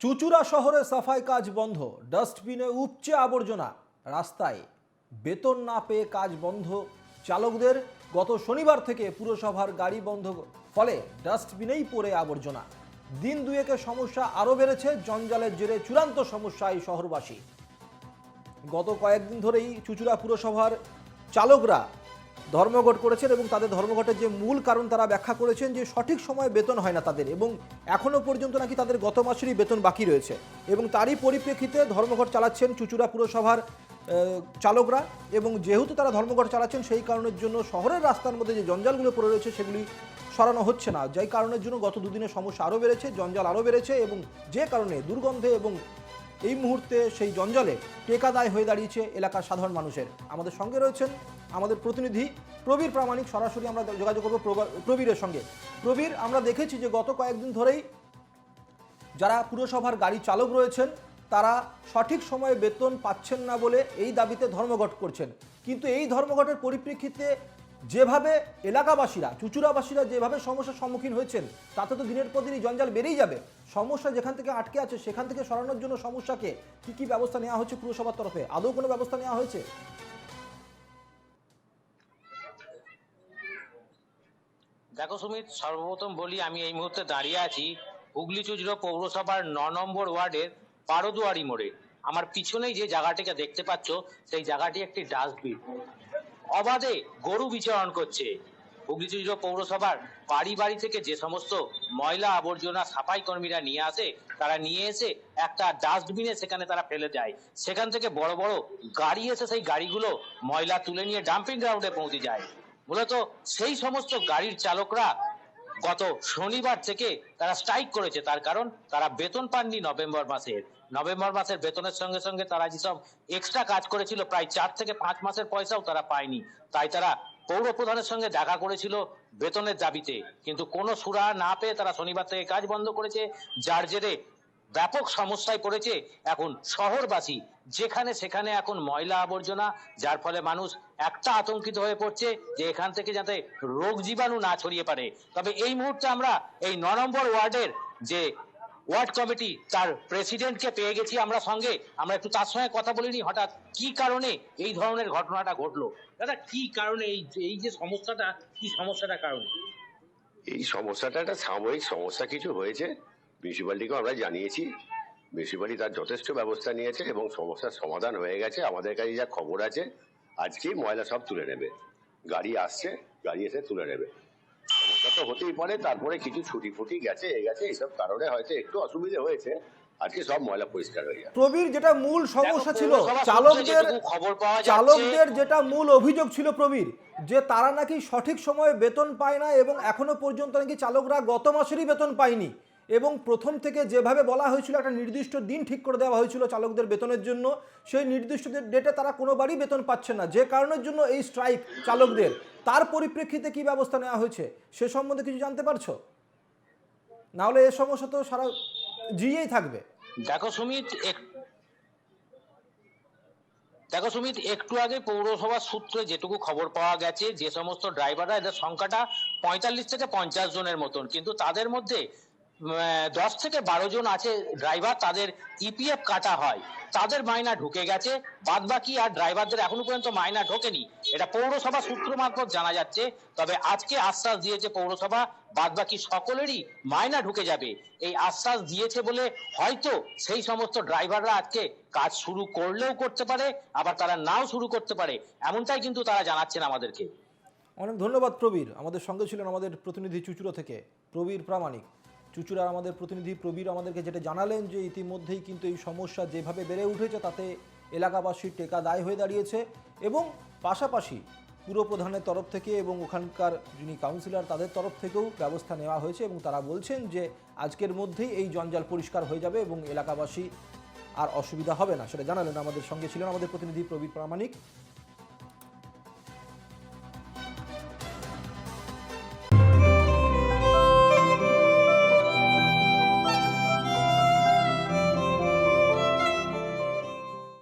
চুচুড়া শহরে সাফাই কাজ বন্ধ, ডাস্টবিনে উপচে আবর্জনা, রাস্তায় বেতন না পেয়ে কাজ বন্ধ চালকদের। গত শনিবার থেকে পুরসভার গাড়ি বন্ধ, ফলে ডাস্টবিনেই পড়ে আবর্জনা। দিন দুয়েকের সমস্যা আরও বেড়েছে, জঞ্জালের জেরে চূড়ান্ত সমস্যায় শহরবাসী। গত কয়েকদিন ধরেই চুচুড়া পুরসভার চালকরা ধর্মঘট করেছেন এবং তাদের ধর্মঘটের যে মূল কারণ তারা ব্যাখ্যা করেছেন যে সঠিক সময়ে বেতন হয় না তাদের, এবং এখনও পর্যন্ত নাকি তাদের গত মাসেরই বেতন বাকি রয়েছে। এবং তারই পরিপ্রেক্ষিতে ধর্মঘট চালাচ্ছেন চুচুড়া পুরসভার চালকরা। এবং যেহেতু তারা ধর্মঘট চালাচ্ছেন, সেই কারণের জন্য শহরের রাস্তার মধ্যে যে জঞ্জালগুলো পড়ে রয়েছে সেগুলি সরানো হচ্ছে না, যেই কারণের জন্য গত দুদিনের সমস্যা আরও বেড়েছে, জঞ্জাল আরও বেড়েছে, এবং যে কারণে দুর্গন্ধে এবং এই মুহূর্তে সেই জঞ্জালে টেকা দায় হয়ে দাঁড়িয়েছে এলাকার সাধারণ মানুষের। আমাদের সঙ্গে রয়েছেন আমাদের প্রতিনিধি প্রবীর প্রামাণিক, সরাসরি আমরা যোগাযোগ করব প্রবীরের সঙ্গে। প্রবীর, আমরা দেখেছি যে গত কয়েকদিন ধরেই যারা পুরসভার গাড়ি চালক রয়েছেন তারা সঠিক সময়ে বেতন পাচ্ছেন না বলে এই দাবিতে ধর্মঘট করছেন, কিন্তু এই ধর্মঘটের পরিপ্রেক্ষিতে যেভাবে এলাকাবাসীরা, চুচুড়াবাসীরা যেভাবে সমস্যার সম্মুখীন হয়েছেন, তাতে তো দিনের পর দিনই জঞ্জাল বেড়েই যাবে। সমস্যা যেখান থেকে আটকে আছে সেখান থেকে সরানোর জন্য সমস্যাকে কি ব্যবস্থা নেওয়া হচ্ছে পুরসভার তরফে? আদৌ কোনো ব্যবস্থা নেওয়া হয়েছে? দেখো সুমিত, সর্বপ্রথম বলি আমি এই মুহূর্তে দাঁড়িয়ে আছি হুগলি চুচুড়া পৌরসভার ৯ নম্বর ওয়ার্ডের পারদুয়ারি মোড়ে। আমার পিছনেই যে জায়গাটিকে দেখতে পাচ্ছ সেই জায়গাটি একটি ডাস্টবিন। অবাধে গরু বিচরণ করছে। হুগলি চুচুড়া পৌরসভার বাড়ি বাড়ি থেকে যে সমস্ত ময়লা আবর্জনা সাফাই কর্মীরা নিয়ে আসে, তারা নিয়ে এসে একটা ডাস্টবিনে সেখানে তারা ফেলে যায়। সেখান থেকে বড় বড় গাড়ি এসে সেই গাড়িগুলো ময়লা তুলে নিয়ে ডাম্পিং গ্রাউন্ডে পৌঁছে যায়। মূলত সেই সমস্ত গাড়ির চালকরা গত শনিবার থেকে তারা স্ট্রাইক করেছে, তার কারণ তারা বেতন পাননি নভেম্বর মাসের বেতনের সঙ্গে সঙ্গে তারা যেসব এক্সট্রা কাজ করেছিল প্রায় 4 থেকে 5 মাসের পয়সাও তারা পায়নি। তাই তারা পৌর প্রধানের সঙ্গে দেখা করেছিল বেতনের দাবিতে, কিন্তু কোনো সুরা না পেয়ে তারা শনিবার থেকে কাজ বন্ধ করেছে, যার জেরে ব্যাপক সমস্যায় পড়েছে এখন শহরবাসী। যেখানে সেখানে এখন ময়লা আবর্জনা, যার ফলে মানুষ একটা আতঙ্কিত হয়ে পড়ছে যে এখান থেকে যাতে রোগ জীবাণু না ছড়িয়ে পড়ে। তবে এই মুহূর্তে আমরা এই ৯ নম্বর ওয়ার্ডের যে ওয়ার্ড কমিটি তার প্রেসিডেন্টকে পেয়ে গেছি আমরা সঙ্গে। আমরা একটু তার সঙ্গে কথা বলিনি, হঠাৎ কি কারণে এই ধরনের ঘটনাটা ঘটলো। দাদা, কি কারণে এই যে সমস্যাটা, কি সমস্যাটা কারণে? এই সমস্যাটা একটা সাময়িক সমস্যা কিছু হয়েছে, মিউনিসিপ্যালিটিকে আমরা জানিয়েছি। মিউনিসিপ্যালিটি তার যথেষ্ট ব্যবস্থা নিয়েছে এবং সমস্যার সমাধান হয়ে গেছে। আমাদের কাছে যা খবর আছে, আজকেই ময়লা সব তুলে নেবে, গাড়ি আসছে, গাড়ি এসে তুলে নেবে। সমস্যা তো হতেই পারে, তারপরে কিছু ছুটি ফুটি গেছে এইসব কারণে হয়তো একটু অসুবিধা হয়েছে। আজকে সব ময়লা পরিষ্কার হয়ে যাবে। প্রবীর, যেটা মূল সমস্যা ছিল চালকদের যেটা মূল অভিযোগ ছিল প্রবীর, যে তারা নাকি সঠিক সময়ে বেতন পায় না এবং এখনো পর্যন্ত নাকি চালকরা গত মাসেরই বেতন পায়নি। এবং প্রথম থেকে যেভাবে বলা হয়েছিল একটা নির্দিষ্ট দিন ঠিক করে দেওয়া হয়েছিল চালকদের বেতনের জন্য, সেই নির্দিষ্ট ডেটে তারা কোনোবারই বেতন পাচ্ছে না, যে কারণের জন্য এই স্ট্রাইক চালকদের। তার পরিপ্রেক্ষিতে কি ব্যবস্থা নেওয়া হয়েছে সে সম্বন্ধে কিছু জানতে পারছো? না হলে এই সমস্যা তো সারা জিয়েই থাকবে। দেখো সুমিত, একটু আগে পৌরসভার সূত্রে যেটুকু খবর পাওয়া গেছে, যে সমস্ত ড্রাইভাররা, এদের সংখ্যাটা 45 থেকে 50 জনের মতন, কিন্তু তাদের মধ্যে 10 থেকে 12 জন আছে ড্রাইভার, তাদের ইপিএফ কাটা হয়, তাদের মাইনা ঢুকে গেছে। বাদ বাকি আর ড্রাইভারদের এখনো পর্যন্ত মাইনা ঢোকেনি, এটা পৌরসভা সূত্র মারফত জানা যাচ্ছে। তবে আজকে আশ্বাস দিয়েছে পৌরসভা বাদ বাকি সকলেরই মাইনা ঢুকে যাবে। এই আশ্বাস দিয়েছে বলে হয়তো সেই সমস্ত ড্রাইভাররা আজকে কাজ শুরু করলেও করতে পারে, আবার তারা নাও শুরু করতে পারে, এমনটাই কিন্তু তারা জানাচ্ছেন আমাদেরকে। অনেক ধন্যবাদ প্রবীর। আমাদের সঙ্গে ছিলেন আমাদের প্রতিনিধি চুচুড়া থেকে প্রবীর প্রামাণিক। চুচুড়ার আমাদের প্রতিনিধি প্রবীর আমাদেরকে যেটা জানালেন যে ইতিমধ্যেই কিন্তু এই সমস্যা যেভাবে বেড়ে উঠেছে তাতে এলাকাবাসীর টেকা দায় হয়ে দাঁড়িয়েছে, এবং পাশাপাশি পুরপ্রধানের তরফ থেকে এবং ওখানকার যিনি কাউন্সিলর তাদের তরফ থেকেও ব্যবস্থা নেওয়া হয়েছে, এবং তারা বলছেন যে আজকের মধ্যেই এই জঞ্জাল পরিষ্কার হয়ে যাবে এবং এলাকাবাসী আর অসুবিধা হবে না, সেটা জানালেন। আমাদের সঙ্গে ছিলেন আমাদের প্রতিনিধি প্রবীর প্রামাণিক।